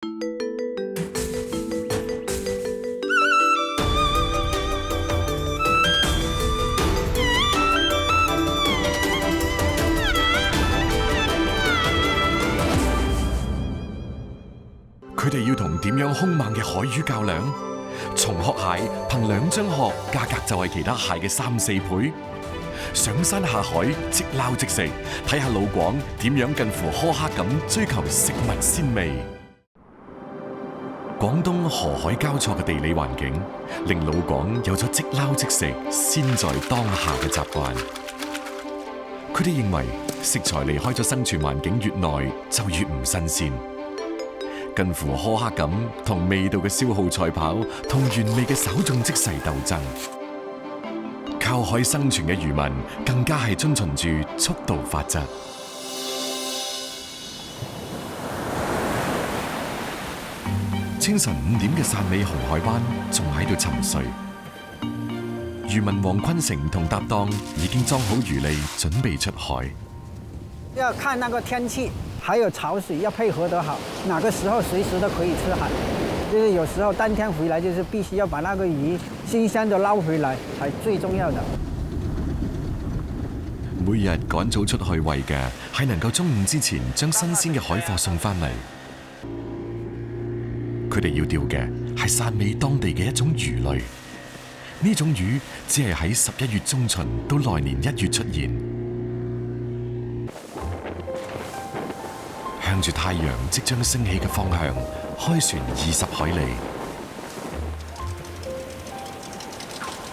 佢哋要同點樣兇猛嘅海魚較量？松殼蟹憑2張殼，價格就係其他蟹嘅3、4倍。上山下海，即撈即食，睇下老廣點樣近乎苛刻咁追求食物鮮味。廣東河海交錯嘅地理環境，令老廣有咗即撈即食、鮮在當下嘅習慣。佢哋認為食材離開咗生存環境越耐，就越唔新鮮。近乎苛刻感同味道嘅消耗賽跑，同原味嘅稍縱即逝鬥爭。靠海生存嘅漁民更加係遵循住速度法則。清晨5點嘅汕尾紅海灣仲喺度沉睡，漁民黃坤成同搭檔已經裝好魚餌，準備出海。要看那個天氣，還有潮水要配合得好，哪個時候隨時都可以吃海。就是有時候當天回來，就是必須要把那個魚新鮮的撈回來，係最重要的。每日趕早出去餵嘅係能夠中午之前將新鮮嘅海貨送翻嚟。佢哋要釣嘅係汕尾當地嘅一種魚類，呢種魚只係喺11月中旬到來年1月出現。向住太陽即將升起嘅方向，開船20海里，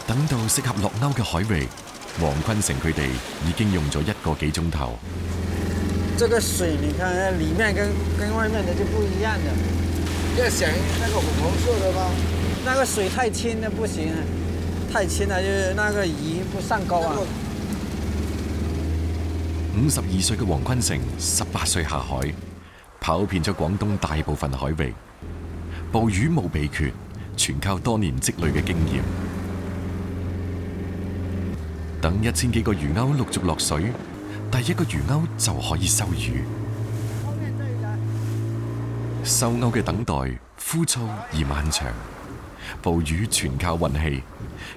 等到適合落鈎嘅海域，黃坤成佢哋已經用咗1個幾鐘頭。這個水你看，裡面跟外面的就不一樣的。要想那個紅色的嗎？那個水太清了不行，太清了就是那個魚不上鈎啊。52歲嘅黃坤成18歲下海，跑遍咗廣東大部分海域，捕魚冇秘訣，全靠多年積累嘅經驗。等1000幾個魚鈎陸續落水，第1個魚鈎就可以收魚。收鈎嘅等待枯燥而漫長，捕魚全靠運氣，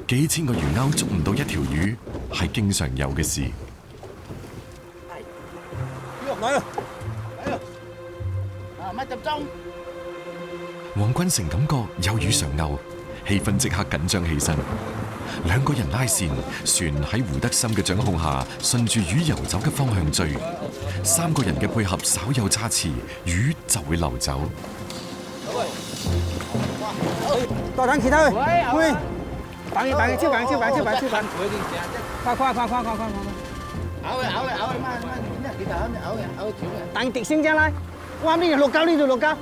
幾千個魚鈎捉唔到1條魚係經常有嘅事。來了，來了，咪集中。黃坤成感覺有魚上鈎，氣氛即刻緊張起身。2個人拉線，船喺胡德森嘅掌控下，順住魚游走嘅方向追。3個人嘅配合稍有差池，魚就會流走。到檔其他位，喂，綁，就綁，快！等跌先將來，哇！呢度落鈎，就攬，綁。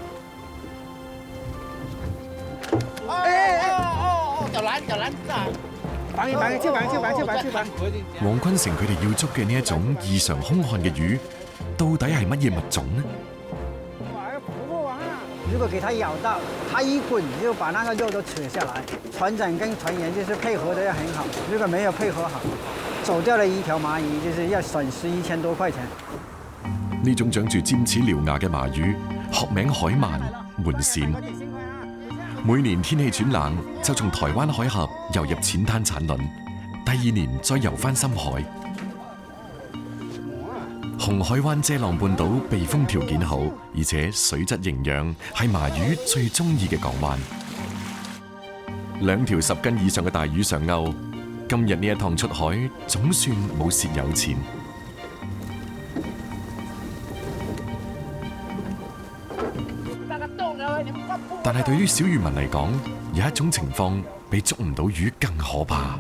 黃坤成佢哋要捉嘅呢一種異常兇悍嘅魚，到底係乜嘢物種呢？如果給它咬到，它一滾就把那個肉都扯下來。船長跟船員就是配合得要很好，如果沒有配合好，走掉了一條螞蟻，就是要損失1000多塊錢。呢種長住尖齒獠牙嘅麻魚，學名海鰻、門鱔。每年天氣轉冷，就從台灣海峽游入淺灘產卵，第2年再游返深海。紅海灣遮浪半島避風條件好，而且水質營養，係麻魚最中意嘅港灣。2條10斤以上嘅大魚上鈎，今日呢一趟出海總算冇蝕有錢。但係對於小漁民嚟講，有一種情況比捉唔到魚更可怕。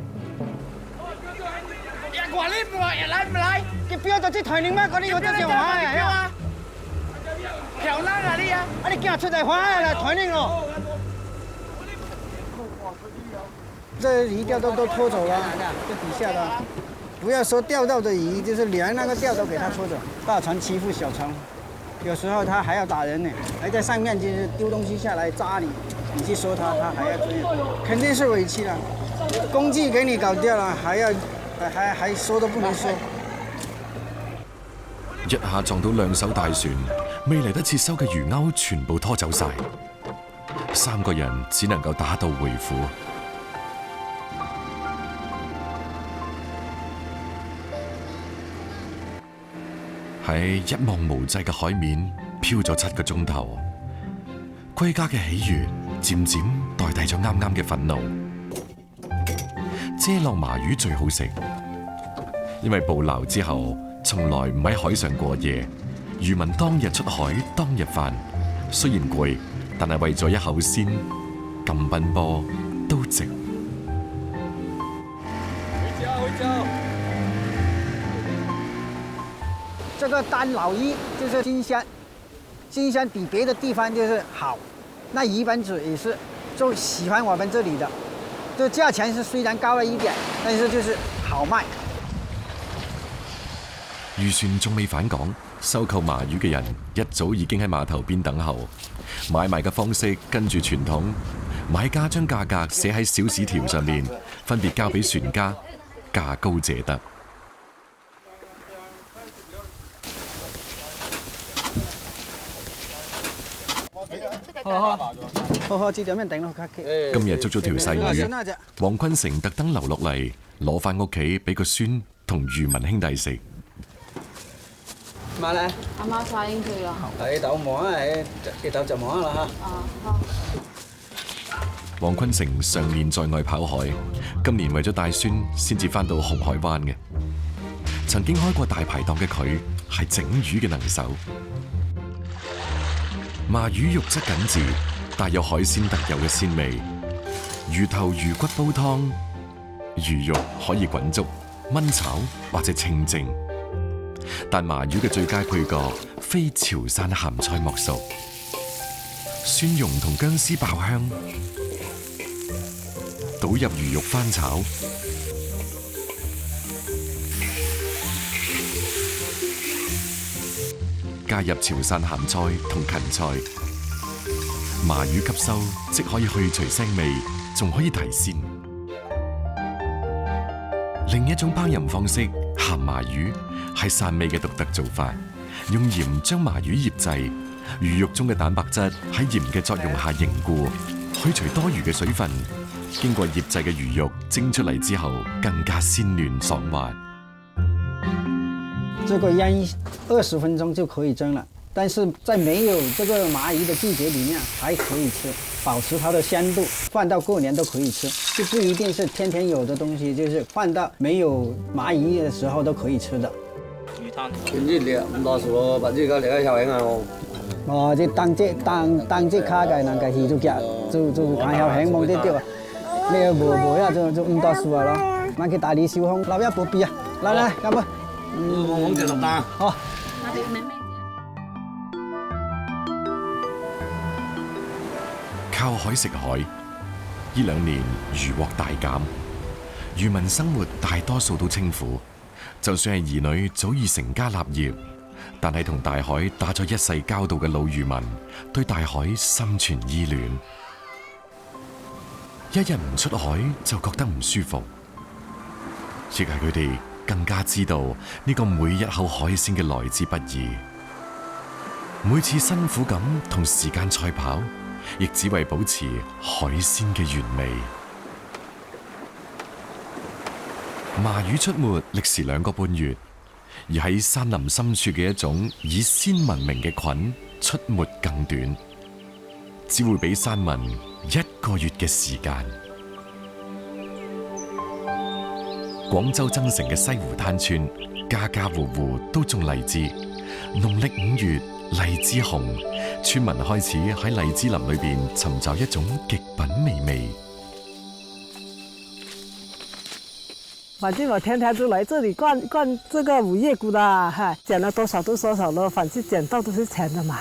你不要走去台寧嗎？嗰啲有得上海啊！漂亮啊你啊！你叫我出嚟海啦，台寧咯。這魚釣都拖走了，這底下的，不要說釣到的魚，就是連那個釣都給它拖走。大船欺負小船，有時候它還要打人呢，還在上面就是丟東西下來扎你，你去說它，它還要追，肯定是委屈了。工具給你搞掉了，還說都不能說。一下撞到2艘大船，未嚟得切收嘅魚鈎全部拖走晒，3個人只能夠打道回府。喺一望無際嘅海面漂咗7個鐘頭，歸家嘅喜悅漸漸代替咗啱啱嘅憤怒。遮浪麻魚最好食，因為捕撈之後從來唔喺海上過夜，漁民當日出海當日返，雖然攰，但係為咗一口鮮，咁奔波都值。回家。这个丹老魚就是新鮮，新鮮比別的地方就是好。那魚本子也是就喜歡我們這裡的，就價錢是雖然高了一點，但是就是好賣。漁船仲未返港，收購麻魚嘅人一早已經喺碼頭邊等候。買賣嘅方式跟住傳統，買家將價格寫喺小紙條上面，分別交俾船家，價高者得。好，這條面頂咯，今日捉咗條細魚，黃坤成特登留落嚟，攞翻屋企俾個孫同漁民兄弟食。媽咧，阿媽晒應佢啦。喺度望啊，喺度就望啦嚇。好。黃坤成上年在外跑海，今年為咗帶孫，先至翻到紅海灣嘅。曾經開過大排檔嘅佢，係整魚嘅能手。麻魚肉質緊緻，帶有海鮮特有嘅鮮味。魚頭魚骨煲湯，魚肉可以滾粥、燜炒或者清蒸。但麻魚嘅最佳配角非潮汕鹹菜莫屬，蒜蓉同薑絲爆香，倒入魚肉翻炒，加入潮汕鹹菜同芹菜，麻魚吸收即可以去除腥味，仲可以提鮮。另一種烹飪方式鹹麻魚係汕味嘅獨特做法，用鹽將麻魚醃製，魚肉中嘅蛋白質喺鹽嘅作用下凝固，去除多餘嘅水分。經過醃製嘅魚肉蒸出嚟之後，更加鮮嫩爽滑。這個醃20分鐘就可以蒸了，但是在沒有這個麻魚的季節裡面還可以吃，保持它的鮮度，放到過年都可以吃，就不一定是天天有的東西，就是放到沒有麻魚的時候都可以吃的。魚攤，點知你咁多數咯，或者而家你喺後影啊我。哦，即當即卡嘅那個魚就夾，就看後影望啲啲啊，你又無啊就咁多數啊咯，買佢大理小空，撈一部邊啊，嚟咁啊。我就落單。好。靠海食海，呢2年漁獲大減，漁民生活大多數都清苦。就算係兒女早已成家立業，但係同大海打咗一世交道嘅老漁民，對大海心存依戀。一日唔出海就覺得唔舒服，亦係佢哋更加知道呢個每一口海鮮嘅來之不易。每次辛苦咁同時間賽跑，亦只為保持海鮮嘅原味。麻魚出沒歷時2個半月，而喺山林深處嘅一種以鮮聞名嘅菌出沒更短，只會俾山民1個月嘅時間。廣州增城嘅西湖灘村，家家戶戶都種荔枝。農曆5月，荔枝紅，村民開始喺荔枝林裏邊尋找一種極品美味。反正我天天都來這裡灌這個五葉菇的，撿了多少都多少咯，反正撿到都是錢的嘛。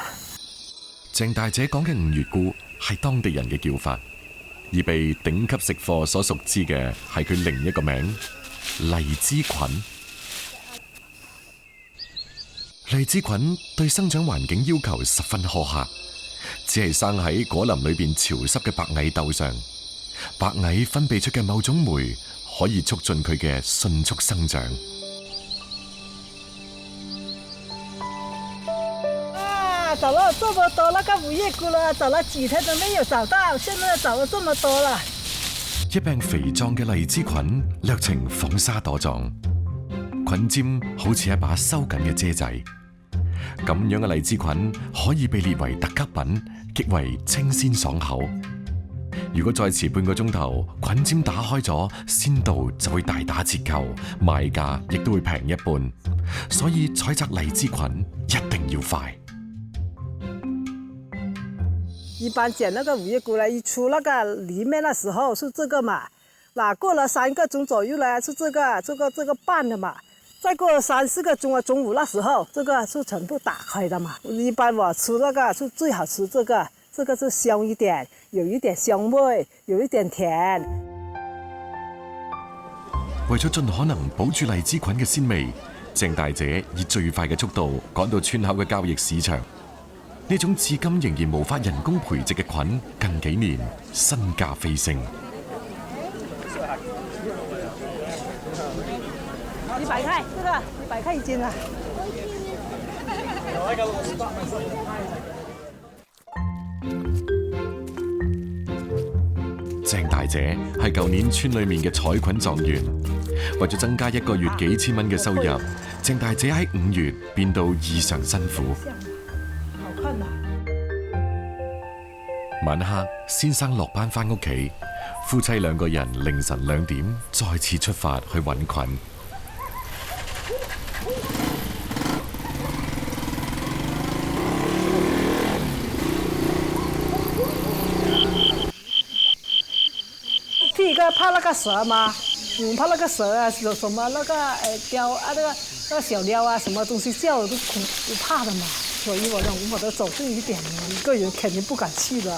鄭大姐講嘅五月菇係當地人嘅叫法，而被頂級食貨所熟知嘅係佢另一個名荔枝菌。荔枝菌對生長環境要求十分苛刻，只係生喺果林裏邊潮濕嘅白蟻竇上，白蟻分泌出嘅某種酶可以促進佢嘅迅速生長。找了这么多那个五叶菇了，找了几天都没有找到，现在找了這麼多了。一柄肥壯嘅荔枝菌略呈紡紗朵狀，菌尖好似一把收緊嘅遮仔。咁樣嘅荔枝菌可以被列為特級品，極為清鮮爽口。如果再遲半個鐘頭，菌尖打開咗，鮮度就會大打折扣，賣價亦都會平一半。所以採摘荔枝菌一定要快。一般剪那個五葉菇呢，一出那個裏面的時候是這個嘛，那過了3個鐘左右呢，是這個半的嘛，再過3、4個鐘啊，中午那時候，這個是全部打開的嘛。一般我吃那個是最好吃這個是香一點，有一點香味，有一點甜。為咗盡可能保住荔枝菌嘅鮮味，鄭大姐以最快嘅速度趕到村口嘅交易市場。呢種至今仍然無法人工培植嘅菌，近幾年身價飛升。100塊，這個100塊一斤啊！鄭大姐係舊年村裏面嘅採菌狀元，為咗增加1個月幾千蚊嘅收入，鄭大姐喺5月變到異常辛苦。晚黑，先生落班返屋企，夫妻2個人凌晨2點再次出發去揾菌。第一個怕那個蛇嘛，怕那個蛇啊，有什麼那個雕啊，那個小鳥啊，什麼東西叫我都怕的嘛。所以我把它走近一點，一個人肯定不敢去的。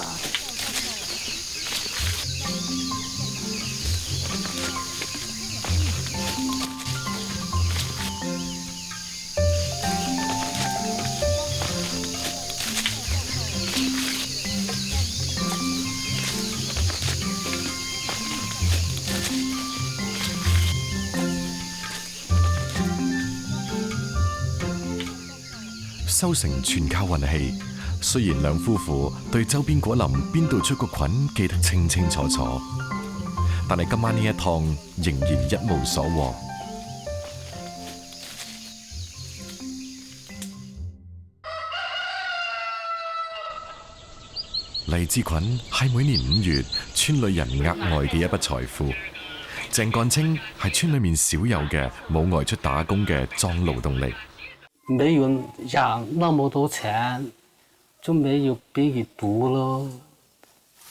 收成全靠運氣，雖然兩夫婦對周邊果林邊度出個菌記得清清楚楚，但係今晚呢一趟仍然一無所獲。荔枝菌係每年5月村裏人額外嘅一筆財富。鄭幹清係村裏面少有嘅冇外出打工嘅壯勞動力。沒有養那麼多錢，就沒有俾佢讀咯。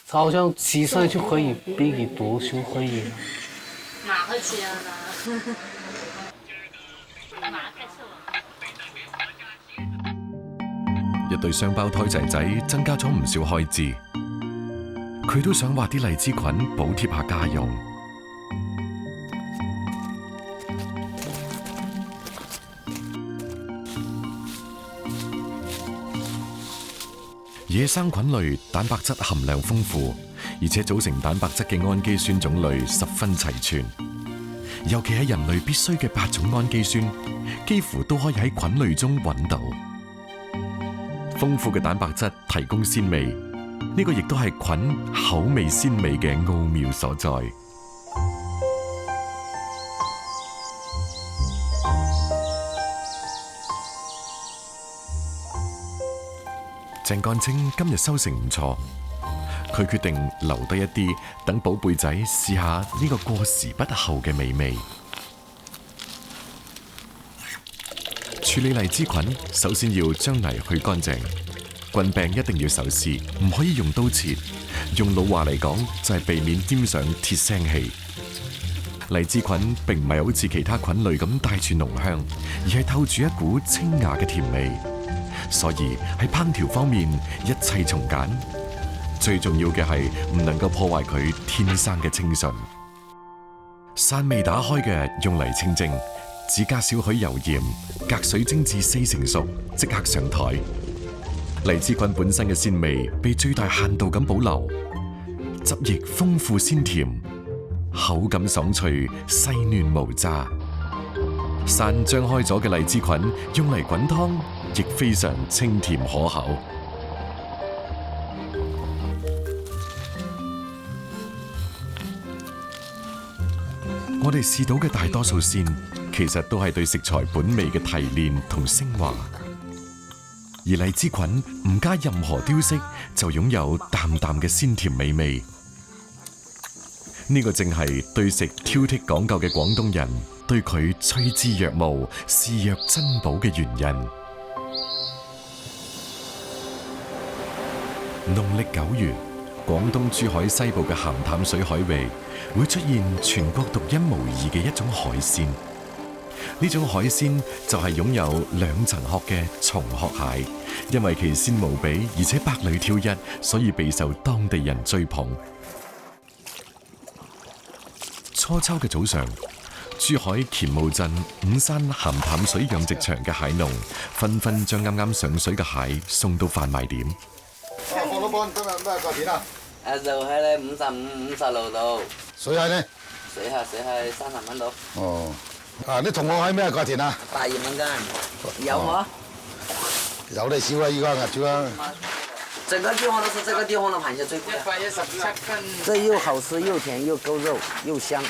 好像7歲就可以俾佢讀書可以。哪個錢啊？一對雙胞胎仔仔增加咗唔少開支，佢都想畫啲荔枝菌補貼下家用。野生菌類蛋白質含量豐富，而且組成蛋白質嘅氨基酸種類十分齊全。尤其係人類必須嘅8種氨基酸，幾乎都可以喺菌類中揾到。豐富嘅蛋白質提供鮮味，呢個亦都係菌口味鮮美嘅奧妙所在。鄭幹清今日收成唔錯，佢決定留低一啲，等寶貝仔試下呢個過時不候嘅美味。處理荔枝菌，首先要將泥去乾淨，棍柄一定要手撕，唔可以用刀切。用老話嚟講，就係避免沾上鐵腥氣。荔枝菌並唔係好似其他菌類咁帶住濃香，而係透住一股清雅嘅甜味。所以喺烹調方面一切從簡，最重要嘅係唔能夠破壞佢天生嘅清純。汕未打開嘅用嚟清蒸，只加少許油鹽，隔水蒸至4成熟，即刻上台。荔枝菌本身嘅鮮味被最大限度咁保留，汁液豐富鮮甜，口感爽脆，細嫩無渣。汕張開咗嘅荔枝菌用嚟滾湯，亦非常清甜可口。我哋試到嘅大多數鮮，其實都係對食材本味嘅提煉同升華。而荔枝菌唔加任何雕飾，就擁有淡淡嘅鮮甜美味。呢個正係對食挑剔講究嘅廣東人對佢趨之若鶩、視若珍寶嘅原因。農曆9月，廣東珠海西部嘅鹹淡水海域會出現全國獨一無二嘅一種海鮮。呢種海鮮就係擁有2層殼嘅松殼蟹，因為其鮮無比，而且百裏挑一，所以備受當地人追捧。初秋嘅早上，珠海乾務鎮五山鹹淡水養殖場嘅蟹農紛紛將啱啱上水嘅蟹送到販賣點。黃老闆，今日咩價錢啊？就係咧55、56度，水蟹呢？水蟹30蚊到。哦，啊啲同學蟹咩價錢啊？82蚊斤，有冇？有得少啊，依家壓住啊。整個地方都是這個地方的螃蟹最貴。117這又好吃又甜又夠肉又香。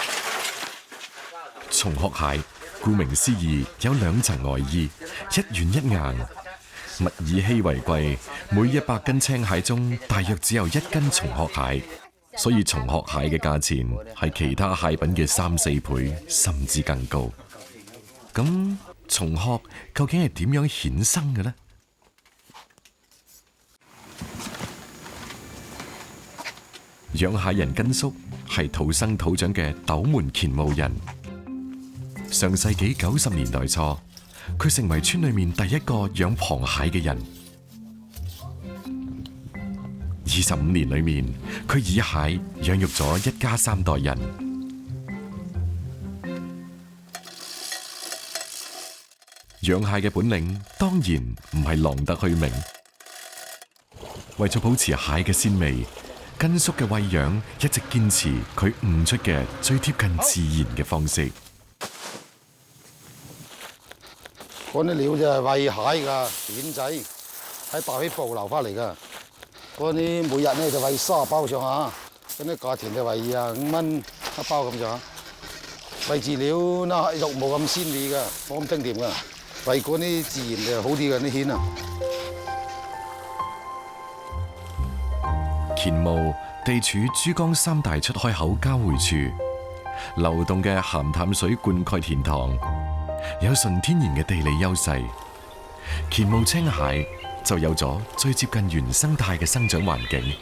松殼蟹，顧名思義有2層外衣，一軟一硬。物以稀為貴，每100斤青蟹中大約只有1斤松殼蟹，所以松殼蟹嘅價錢係其他蟹品嘅3、4倍，甚至更高。咁松殼究竟係點樣衍生嘅呢？養蟹人根叔係土生土長嘅斗門乾務人。上世紀90年代初，佢成為村裏面第一個養螃蟹嘅人。25年裏面，佢以蟹養育咗一家3代人。養蟹嘅本領當然唔係浪得虛名。為咗保持蟹嘅鮮味，根叔嘅餵養一直堅持佢悟出嘅最貼近自然嘅方式。嗰啲料就係餵蟹㗎，片仔喺大尾部留翻嚟㗎。嗰啲每日咧就餵30包上下，嗰啲價錢就為25蚊一包咁上下。餵飼料嗱肉冇咁鮮味㗎，冇咁清甜㗎。餵嗰啲自然就好啲嘅啲蜆啊。乾務地處珠江3大出海口交匯處，流動嘅鹹淡水灌溉田塘，有純天然嘅地理優勢。乾務青蟹就有咗最接近原生態嘅生長環境。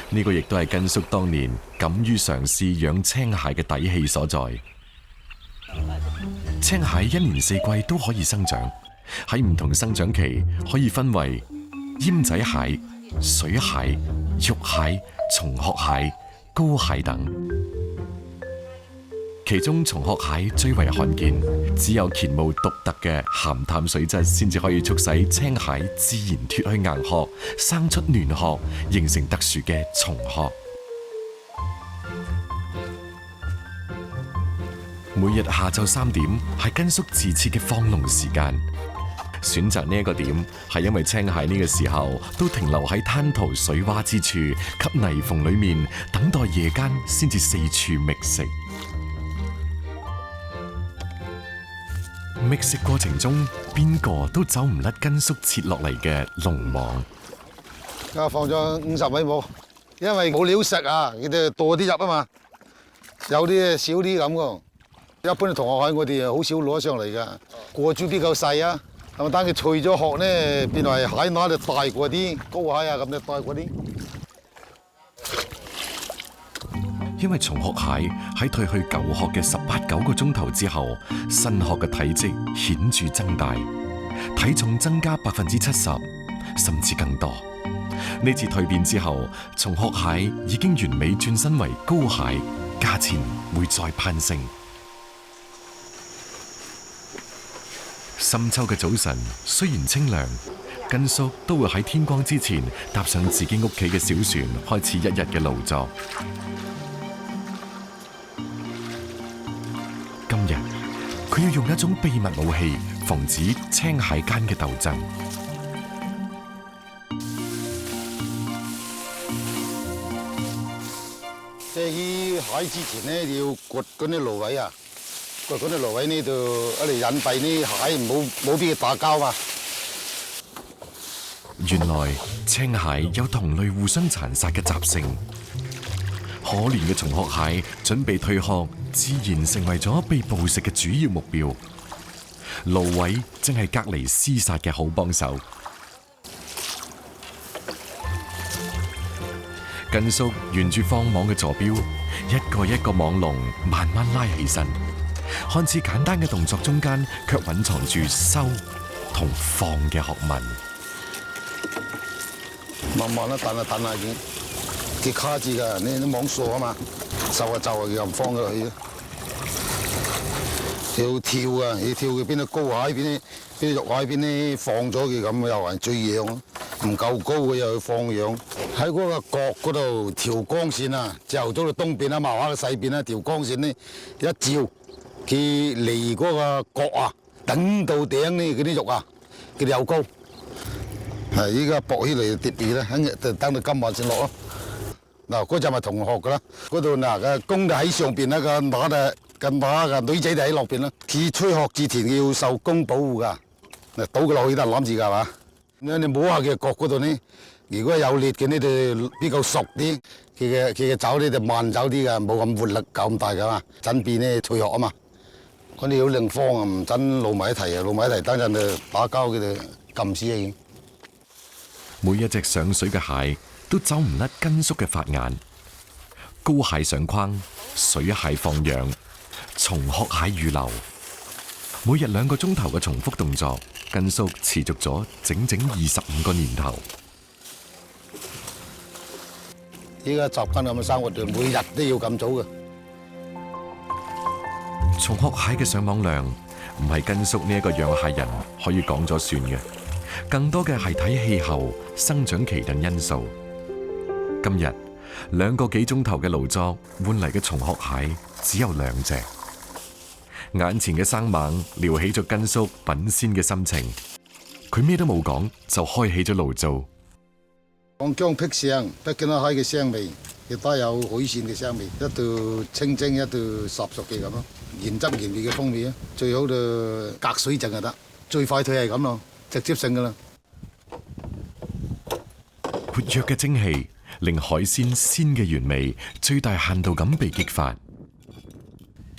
呢個亦都係根叔當年敢於嘗試養青蟹嘅底氣所在。青蟹1年4季都可以生長，喺唔同生長期可以分為奄仔蟹、水蟹、肉蟹、松殼蟹、膏蟹等。其中松殼蟹最為罕見，只有乾務獨特嘅鹹淡水質先至可以促使青蟹自然脫去硬殼，生出嫩殼，形成特殊嘅松殼。每日下晝3點係根叔自設嘅放籠時間。選擇呢一個點係因為青蟹呢個時候都停留喺灘塗水窪之處，及泥縫裏面，等待夜間先至四處覓食。覓食過程中，邊個都走唔甩根叔設落嚟嘅籠網。而家放咗50米冇，因為冇料食啊，佢哋多啲入啊嘛，有啲少啲咁噶。一般嘅同學蟹我哋好少攞上嚟噶，個珠比較細啊，咁啊等佢脆咗殼咧，變為蟹乸就大過啲，膏蟹啊咁就大過啲。因為松殼蟹喺褪去舊殼嘅18、9個鐘頭之後，新殼嘅體積顯著增大，體重增加70%，甚至更多。呢次蛻變之後，松殼蟹已經完美轉身為膏蟹，價錢會再攀升。深秋嘅早晨，雖然清涼，根叔都會喺天光之前搭上自己屋企嘅小船，開始一日嘅勞作。今日佢佢要用一種秘密武器防止青蟹間嘅鬥爭。即係起蟹之前咧，要掘嗰啲蘆葦啊，掘嗰啲蘆葦呢度嚟隱蔽啲蟹，冇俾佢打交嘛。原來青蟹有同類互相殘殺嘅習性，可憐嘅蟲殼蟹準備退殼，自然成為咗被捕食嘅主要目標。蘆葦正係隔離廝殺嘅好幫手。根叔沿住放網嘅座標，一個一個網籠慢慢拉起身，看似簡單嘅動作中間，卻隱藏住收同放嘅學問。慢慢啦，彈下彈下已經，佢卡住㗎，你啲網鎖啊嘛，就啊又唔放咗落去。要跳啊，要跳佢邊啲高蟹，邊啲肉蟹，邊啲放咗佢咁，又係最樣咯。唔夠高嘅又要放養。喺嗰個角嗰度調光線啊，朝頭早到東邊啊，麻花嘅西邊啊，調光線呢一照，佢離嗰個角啊，等到頂呢嗰啲肉啊，佢哋又高。係依家搏起嚟跌住咧，等到今晚先落咯。嗱，嗰陣咪同學噶啦，嗰度嗱個公就喺上邊啦，個乸嘅女仔就喺落邊啦。佢吹殼之前要受公保護噶，嗱倒佢落去得攬住㗎嘛。你摸下佢角嗰度呢，如果有裂嘅呢，就比較熟啲，佢嘅爪呢就慢走啲㗎，冇咁活力夠咁大㗎嘛。準備呢脆殼啊嘛，嗰啲好另方啊，唔準露埋一齊啊，露埋一齊等陣就打交佢就撳死啊！每一隻上水嘅蟹都走唔甩根叔嘅法眼，高蟹上框，水蟹放養，蟲殼蟹預留。每日2個鐘頭嘅重複動作，根叔持續咗整整25個年頭。依家習慣咁嘅生活，就每日都要咁做嘅。蟲殼蟹嘅上網量唔係根叔呢一個養蟹人可以講咗算嘅，更多嘅係睇氣候、生長期等因素。今日2個幾鐘頭嘅勞作換嚟嘅蟲殼蟹只有2隻。眼前嘅生猛撩起咗根叔品鮮嘅心情，佢咩都冇講就開起咗爐灶。講薑辟腥，不見到蟹嘅腥味，亦都有海鮮嘅腥味，一道清蒸，一道烚熟嘅咁咯，原汁原味嘅風味啊！最好就隔水浸就得，最快退係咁咯，直接性噶啦。活躍嘅蒸汽令海鮮鮮嘅原味最大限度咁被激發。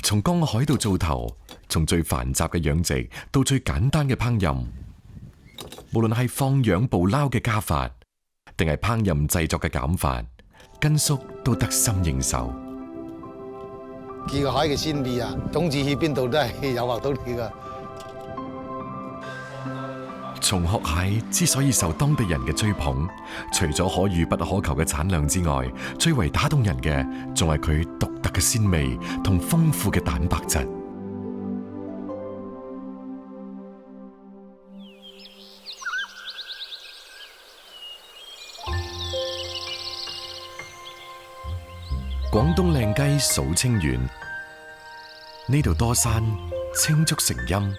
從江海到灶頭，從最繁雜嘅養殖到最簡單嘅烹飪，無論係放養捕撈嘅加法，定係烹飪製作嘅減法，根叔都得心應手。見個蟹嘅鮮味啊，總之去邊度都係誘惑到你噶。蟲殼蟹之所以受當地人嘅追捧，除咗可遇不可求嘅產量之外，最為打動人嘅仲係佢獨特嘅鮮味同豐富嘅蛋白質。廣東靚雞數清遠，呢度多山，青竹成蔭，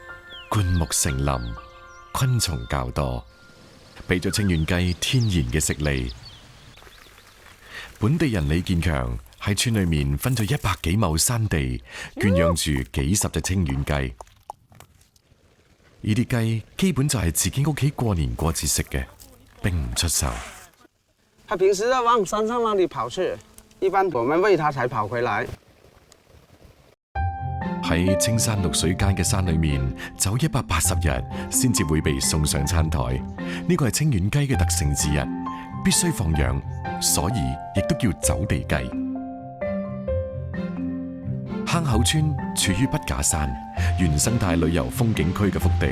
灌木成林，昆蟲較多，俾咗清遠雞天然嘅食利。本地人李建強喺村裏面分咗100幾畝山地，圈養住幾十隻清遠雞。呢啲雞基本就係自己屋企過年過節食嘅，並唔出售。它平時要往山上那裡跑去，一般我們餵它才跑回來。喺青山綠水間嘅山裏面走180日，先至會被送上餐台。呢個係清遠雞嘅特性之一，必須放養，所以亦都叫走地雞。坑口村處於筆架山，原生態旅遊風景區嘅腹地。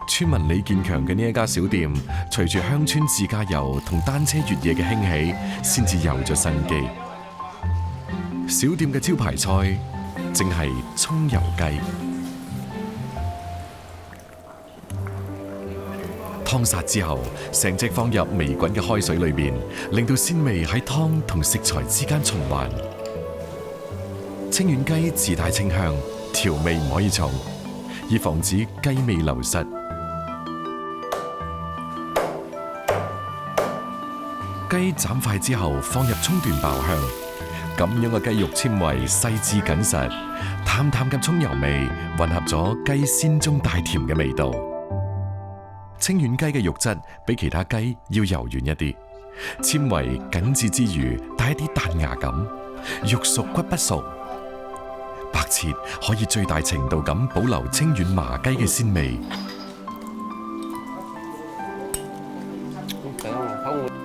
村民李建強嘅呢一家小店，隨住鄉村自駕遊同單車越野嘅興起，先至有咗生機。小店嘅招牌菜正係蔥油雞。湯殺之後，成隻放入微滾嘅開水裏面，令到鮮味喺湯同食材之間循環。清遠雞自帶清香，調味唔可以重，以防止雞味流失。雞斬塊之後放入葱段爆香，咁樣嘅雞肉纖維細緻緊實，淡淡嘅葱油味混合咗雞鮮中帶甜嘅味道。清遠雞嘅肉質比其他雞要柔軟一啲，纖維緊緻之餘帶一啲彈牙感，肉熟骨不熟。白切可以最大程度咁保留清遠麻雞嘅鮮味。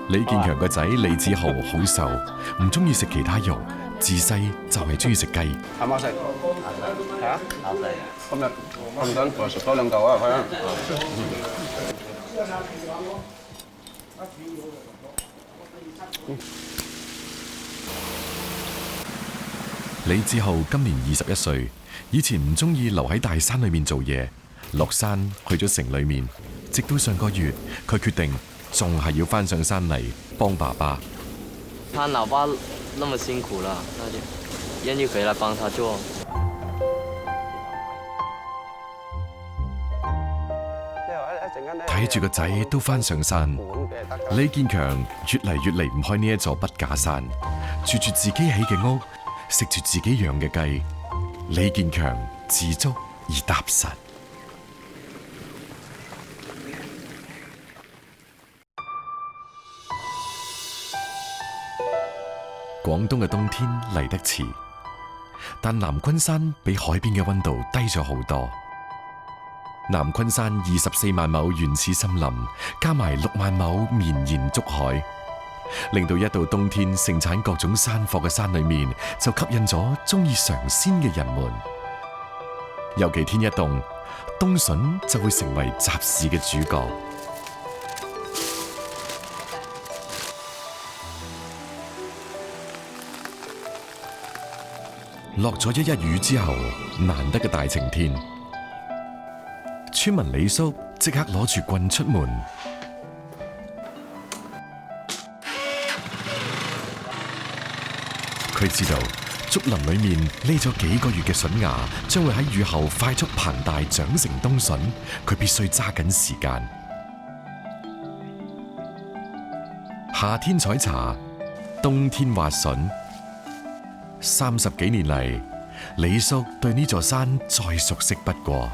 李建強個仔李子豪好瘦，唔中意食其他肉，自細就係中意食雞。啱唔啱食？嚇？啱食。今日咁等再食多2嚿啊！佢啊。李子豪今年21歲，以前唔中意留喺大山裏面做嘢，落山去咗城裏面。直到上個月，佢決定仲係要翻上山嚟幫爸爸。他老爸那麼辛苦了，那就願意回來幫他做。睇住個仔都翻上山，李建強越嚟越離唔開呢一座筆架山，住住自己起嘅屋，食住自己養嘅雞。李建強自足而踏實。廣東嘅冬天嚟得遲，但南昆山比海邊嘅溫度低咗好多。南昆山24萬畝原始森林，加埋6萬畝綿延竹海，令到一到冬天盛產各種山貨嘅山裏面，就吸引咗中意嘗鮮嘅人們。尤其天一凍，冬筍就會成為集市嘅主角。落咗一日雨之後，難得嘅大晴天，村民李叔即刻攞住棍出門。佢知道竹林裏面匿咗幾個月嘅筍芽，將會喺雨後快速膨大長成冬筍，佢必須揸緊時間。夏天採茶，冬天挖筍。30幾年嚟，李叔對呢座山再熟悉不過。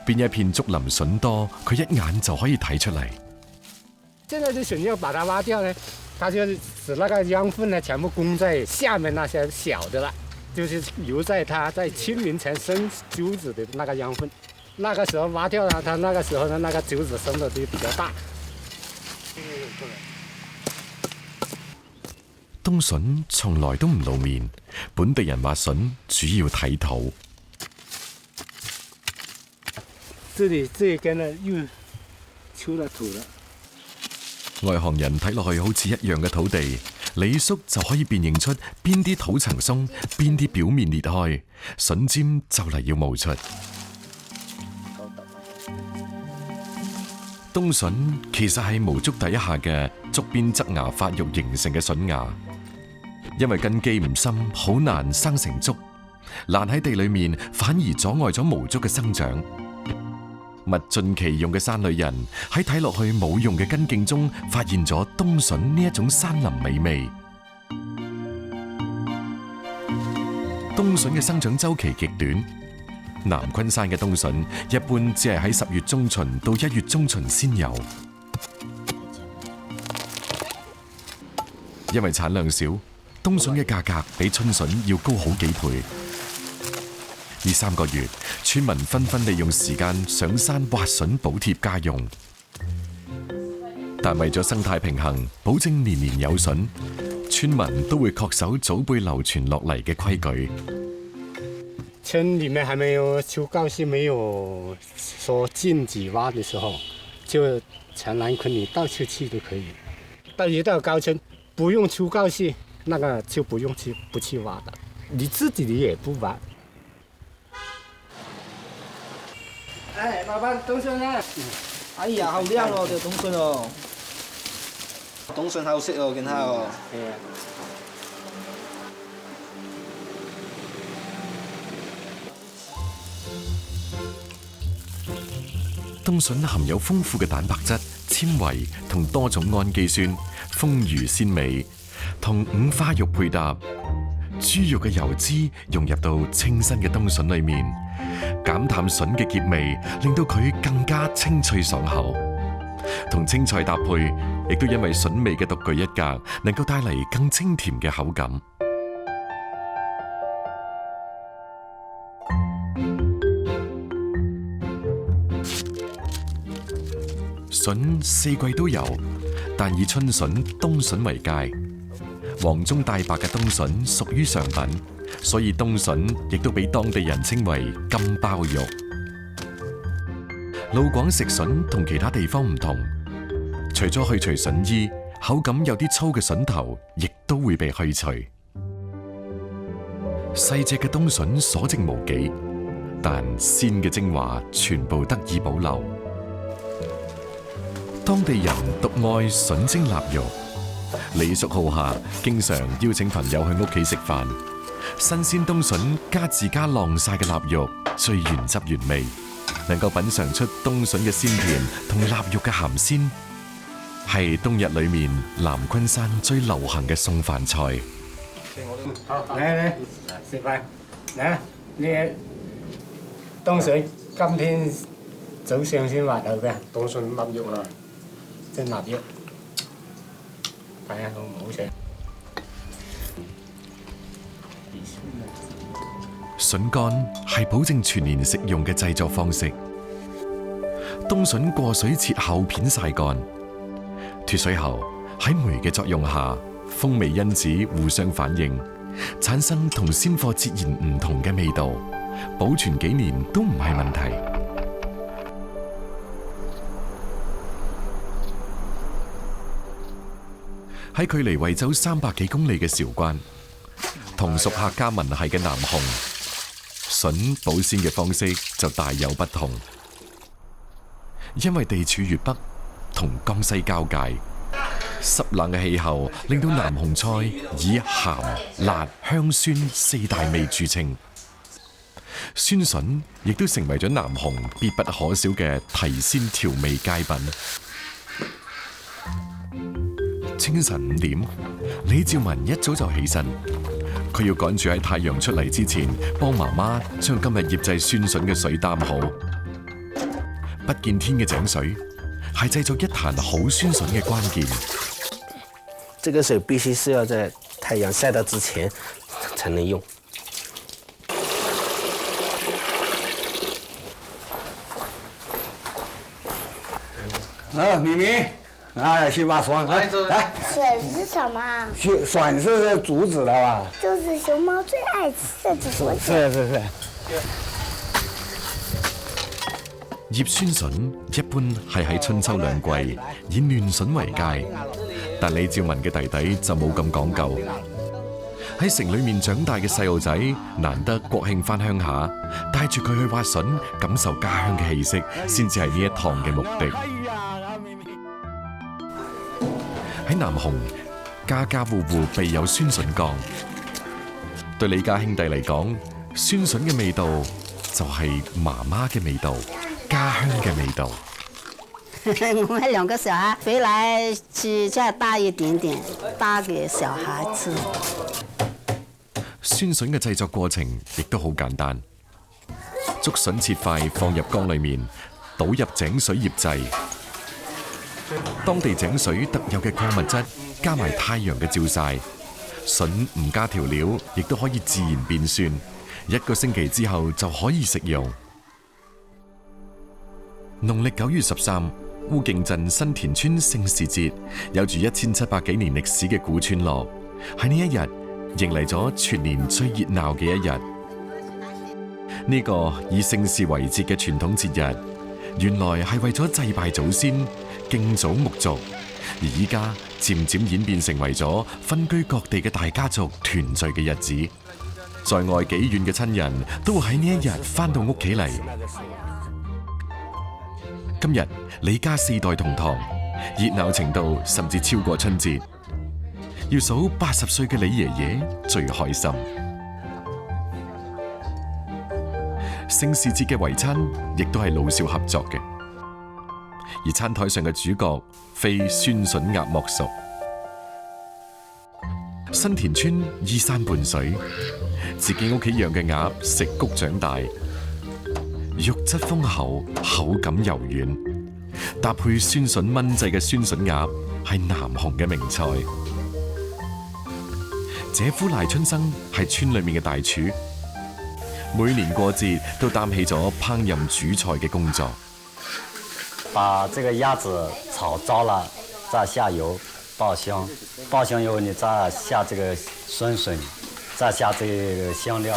邊一片竹林筍多，佢一眼就可以睇出嚟。現在的筍要把它挖掉呢，它就使那個養分呢全部供在下面那些小的了，就是留在它在清明前生株子的那個養分。那個時候挖掉了，它那個時候呢那個株子生得就比較大。冬筍從來都唔露面，本地人挖筍主要睇土。這一根呢又出了土了。外行人睇落去好似一樣嘅土地，李叔就可以辨認出邊啲土層鬆，邊啲表面裂開，筍尖就嚟要冒出。冬筍其實係無竹底下嘅竹邊側芽發育形成嘅筍芽。因為根基唔深，好難生成竹，爛喺地裏面，反而阻礙咗無竹嘅生長。物盡其用嘅山裏人喺睇落去冇用嘅根莖中，發現咗冬筍呢一種山林美味。冬筍嘅生長周期極短，南昆山嘅冬筍一般只係喺10月中旬到1月中旬先有。因為產量少，冬筍嘅價格比春筍要高好幾倍。呢3個月，村民紛紛利用時間上山挖筍補貼家用。但為咗生態平衡，保證年年有筍，村民都會恪守祖輩流傳落嚟嘅規矩。村裏面還沒有秋高系沒有說禁止挖的時候，就全南昆里到處去都可以。但一到高村，不用秋高系，那個就不去挖的，你自己也不挖。哎，老闆，冬筍呢？哎呀，好靚哦，這冬筍哦，冬筍好食哦，見它哦。冬筍含有豐富嘅蛋白質、纖維同多種氨基酸，豐腴鮮美，同五花肉配搭，豬肉嘅油脂融入到清新嘅冬筍裏面，減淡筍嘅澀味，令到佢更加清脆爽口。同青菜搭配，亦都因為筍味嘅獨具一格，能夠帶嚟更清甜嘅口感。筍四季都有，但以春筍、冬筍為佳。黃中帶白嘅冬筍屬於上品，所以冬筍亦都俾當地人稱為金包肉。老廣食筍同其他地方唔同，除咗去除筍衣，口感有啲粗嘅筍頭亦都會被去除。細隻嘅冬筍所剩無幾，但鮮嘅精華全部得以保留。當地人獨愛筍蒸臘肉，李叔好客，經常邀請朋友去屋企食飯。新鮮冬筍加自家晾曬嘅臘肉，最原汁原味，能夠品嘗出冬筍嘅鮮甜同臘肉嘅鹹鮮，係冬日裏面南昆山最流行嘅餸飯菜。好，嚟食飯，嚟呢冬筍今天早上先挖到嘅冬筍臘肉啦。蒸臘肉，睇下好唔好食。筍乾係保證全年食用嘅製作方式。冬筍過水切厚片曬乾，脫水後喺酶嘅作用下，風味因子互相反應，產生同鮮貨截然唔同嘅味道，保存幾年都唔係問題。喺距離惠州300幾公里嘅韶關，同屬客家民系嘅南雄，筍保鮮嘅方式就大有不同。因為地處粵北同江西交界，濕冷嘅氣候令到南雄菜以鹹、辣、香、酸4大味著稱。酸筍亦都成為咗南雄必不可少嘅提鮮調味佳品。清晨5點，李兆文一早就起身，佢要趕住喺太陽出嚟之前，幫媽媽將今日醃製酸筍嘅水擔好。不見天嘅井水係製作一壇好酸筍嘅關鍵。這個水必須是要在太陽曬到之前才能用。咪咪。去挖笋，来。笋是什么？笋是竹子的吧？就是熊猫最爱吃的竹子。是。醃酸筍一般係喺春秋兩季，以嫩筍為佳。但李兆文嘅弟弟就冇咁講究。喺城裏面長大嘅細路仔，難得國慶返鄉下，帶住佢去挖筍，感受家鄉嘅氣息，先至係呢一趟嘅目的。喺南雄，家家戶戶備有酸筍缸。對李家兄弟嚟講，酸筍嘅味道就係媽媽嘅味道，家鄉嘅味道。我們2個小孩回來去再搭一點點，搭給小孩吃。酸筍嘅製作過程亦都好簡單，竹筍切塊放入缸裏面，倒入井水醃製。當地井水特有嘅礦物質，加埋太陽嘅照曬，筍唔加調料，亦都可以自然變酸。1個星期之後就可以食用。農曆9月13，烏徑鎮新田村聖士節，有住1700幾年歷史嘅古村落，喺呢一日迎嚟咗全年最熱鬧嘅一日。呢個以聖士為節嘅傳統節日，原來係為咗祭拜祖先、敬祖牧族，而依家漸漸演變成為咗分居各地嘅大家族團聚嘅日子。在外幾遠嘅親人都會喺呢一日返到屋企嚟。今日李家4代同堂，熱鬧程度甚至超過春節。要數80歲嘅李爺爺最開心。聖士節嘅圍餐亦都係老少合作嘅。而餐台上嘅主角非酸筍鴨莫屬。新田村依山傍水，自己屋企養嘅鴨食谷長大，肉質豐厚，口感柔軟，搭配酸筍炆製嘅酸筍鴨係南雄嘅名菜。姐夫賴春生係村裏面嘅大廚，每年過節都擔起咗烹飪煮菜嘅工作。把這個鴨子炒糟了，再下油爆香，爆香以後你再下這個酸筍，再下這個香料。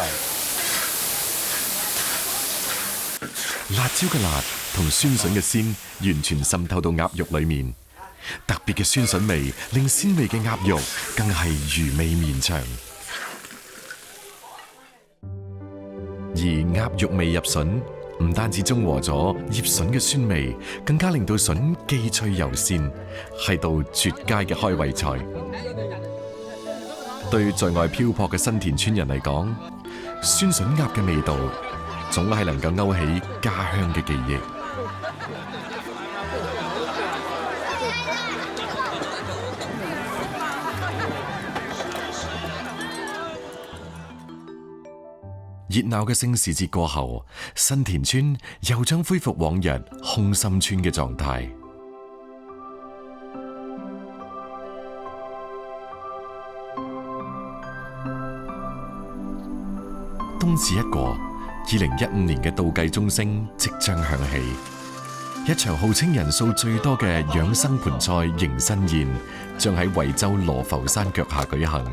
辣椒嘅辣同酸筍嘅鮮完全滲透到鴨肉裏面，特別嘅酸筍味令鮮味嘅鴨肉更係餘味綿長。而鴨肉味入筍，唔單止中和咗醃筍嘅酸味，更加令到筍既脆又鮮，係道絕佳嘅開胃菜。對在外漂泊嘅新田村人嚟講，酸筍鴨嘅味道總係能夠勾起家鄉嘅記憶。熱鬧嘅聖時節過後，新田村又將恢復往日空心村嘅狀態。冬至一過，2015年嘅倒計鐘聲即將響起，一場號稱人數最多嘅養生盆菜迎新宴，將喺惠州羅浮山腳下舉行。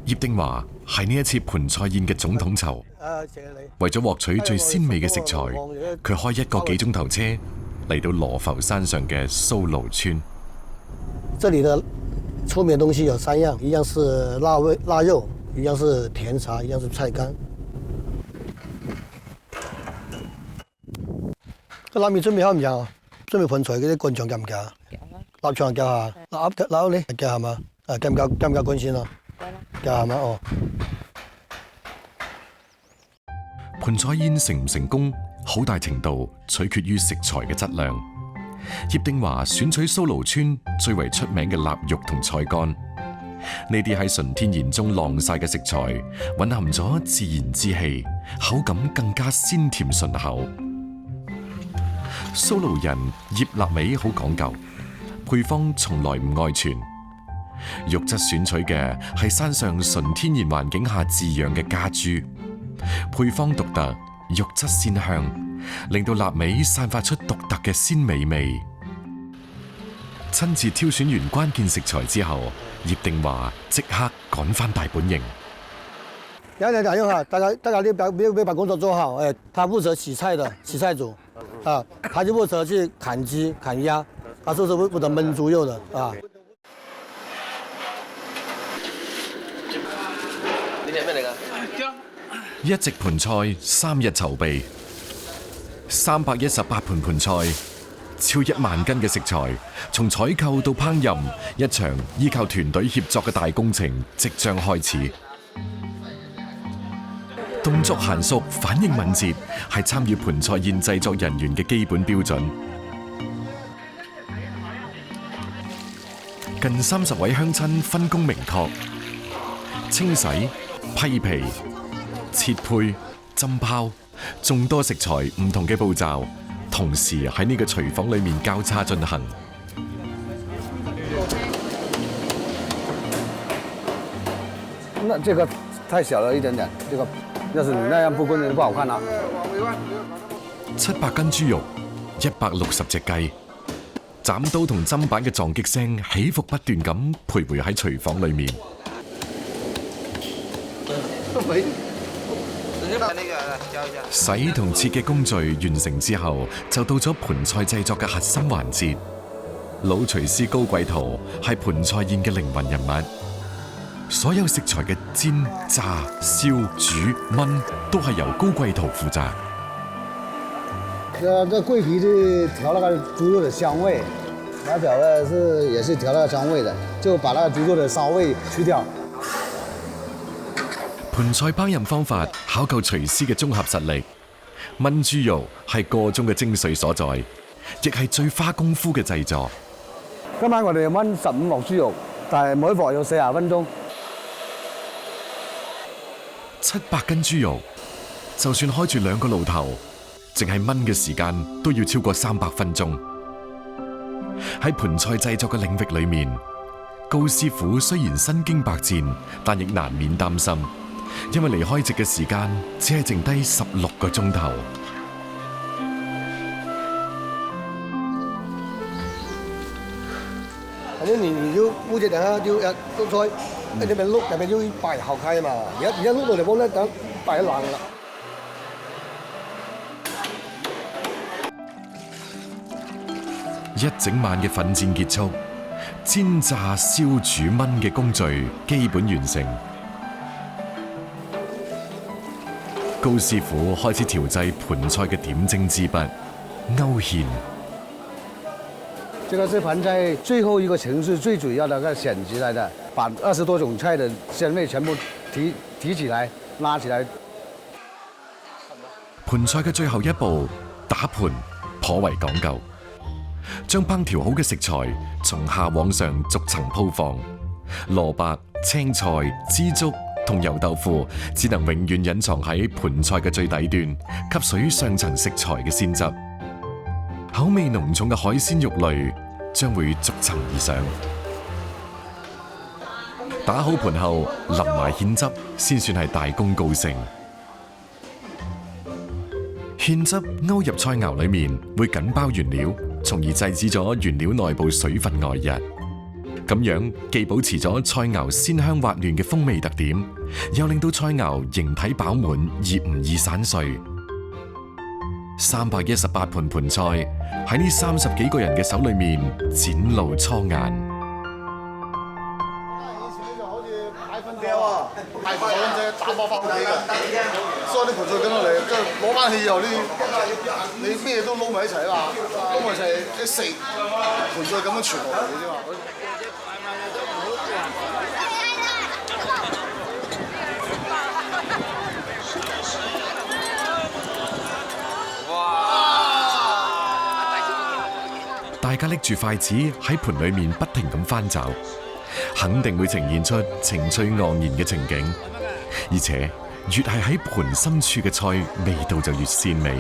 葉定華係呢一次盆菜宴嘅總統籌，為咗獲取最鮮美嘅食材，佢開1個幾鐘頭車嚟到羅浮山上嘅蘇爐村。這裡的出名東西有3樣，一樣是臘肉，一樣是甜茶，一樣是菜乾。個臘味準備好唔樣啊？準備盆菜嗰啲乾腸夾唔夾？臘腸夾下，臘呢夾下嘛？夾唔夾乾先啊？盆菜宴成唔成功，好大程度取決於食材嘅質量。葉定華選取蘇爐村最為出名嘅臘肉同菜乾，呢啲喺純天然中晾曬嘅食材，蘊含咗自然之氣，口感更加鮮甜順口。蘇爐人醃臘味好講究，配方從來唔外傳。肉質選取嘅係山上純天然環境下飼養嘅家豬，配方獨特，肉質鮮香，令到臘味散發出獨特嘅鮮美味。親自挑選完關鍵食材之後，葉定華即刻趕返大本營。兩點打電話，大家你把工作做好。他負責洗菜的洗菜組，他就負責去砍雞砍鴨，他就是負責燜豬肉的啊。一席盆菜3日籌備，318盤盆菜，超1萬斤嘅食材，從採購到烹飪，一場依靠團隊協作嘅大工程即將開始。動作嫻熟、反應敏捷，係參與盆菜宴製作人員嘅基本標準。近30位鄉親分工明確，清洗、批皮、切配、浸泡，眾多食材唔同嘅步驟，同時喺呢個廚房裏面交叉進行。那這個太小了一點點，這個要是你那樣不均，不好看啊。700斤豬肉，160隻雞，斬刀同砧板嘅撞擊聲起伏不斷咁徘徊喺廚房裏面。洗同切嘅工序完成之後，就到咗盆菜製作嘅核心環節。老廚師高貴圖係盆菜宴嘅靈魂人物，所有食材嘅煎、炸、燒、煮、燜都係由高貴圖負責。這桂皮是調那個豬肉的香味，辣椒呢也是調那個香味的，就把那個豬肉的騷味去掉。盆菜烹飪方法考究廚師嘅綜合實力，炆豬肉係個中嘅精髓所在，亦係最花功夫嘅製作。今晚我哋炆15鑊豬肉，但係每鑊要40分鐘。 700斤豬肉，就算開住2個爐頭，淨係炆嘅時間都要超過300分鐘。喺盤菜製作嘅領域裏面，高師傅雖然身經百戰，但亦難免擔心，因為離開席嘅時間只係剩低16個鐘頭。反正你就估計等下就要碌菜，喺入邊碌入邊要擺後開嘛。而家碌到地方咧，等擺爛啦。一整晚嘅奮戰結束，煎炸燒煮炆嘅工序基本完成。高師傅開始調製盤菜嘅點睛之筆，勾芡。這個是盤菜最後一個程序最主要的個選擇來的，把20多種菜的鮮味全部提起來，拉起來。盤菜嘅最後一步打盤頗為講究，將烹調好嘅食材從下往上逐層鋪放，蘿蔔、青菜、枝竹同油豆腐只能永遠隱藏喺盤菜嘅最底端，吸水上層食材嘅鮮汁。口味濃重嘅海鮮肉類將會逐層而上。打好盤後，淋埋芡汁，先算係大功告成。芡汁勾入菜肴裏面，會緊包原料，從而制止咗原料內部水分外溢。咁樣既保持咗菜肴鮮香滑嫩嘅風味特點，又令到菜肴形體飽滿而唔易散碎。318盤盤菜喺呢30幾個人嘅手裏面展露初顏。派分票啊，派貨咁啫，打包翻屋企嘅。所以啲盤菜咁落嚟，即係攞翻去以後，你咩都撈埋一齊啊嘛，撈埋一齊一食，盤菜咁樣傳落嚟嘅啫嘛。大家拎住筷子喺盤裏面不停咁翻找，肯定會呈現出情趣盎然嘅情景。而且越係喺盤深處嘅菜，味道就越鮮美。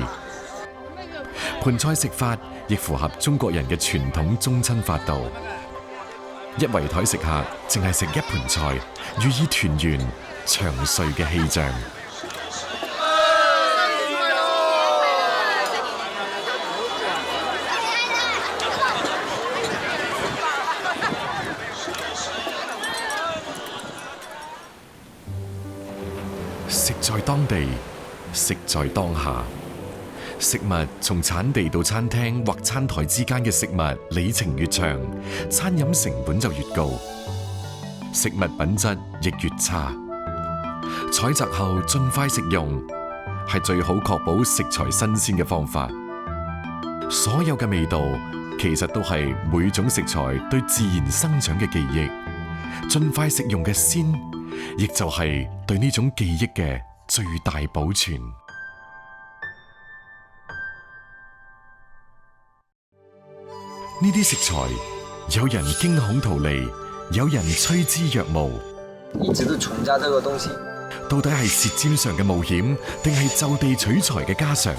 盤菜食法亦符合中國人嘅傳統宗親法度。一圍台食客淨係食一盤菜，寓意團圓長歲嘅氣象。食在當地，食在當下。食物從產地到餐廳或餐台之間嘅食物里程越長，餐飲成本就越高，食物品質亦越差。採摘後盡快食用，係最好確保食材新鮮嘅方法。所有嘅味道其實都係每種食材對自然生長嘅記憶。盡快食用嘅鮮，亦就係對呢種記憶嘅最大保存。呢啲食材，有人驚恐逃離，有人趨之若鶩。一直都存在這個東西。到底係舌尖上嘅冒險，定係就地取材嘅家常？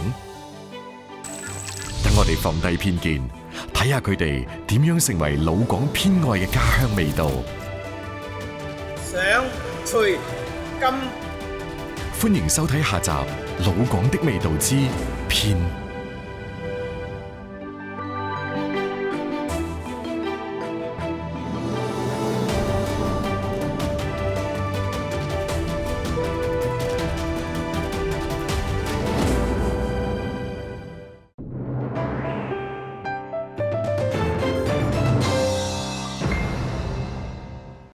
等我哋放低偏見，睇下佢哋點樣成為老廣偏愛嘅家鄉味道。上脆金。歡迎收睇下集《老廣的味道之片》。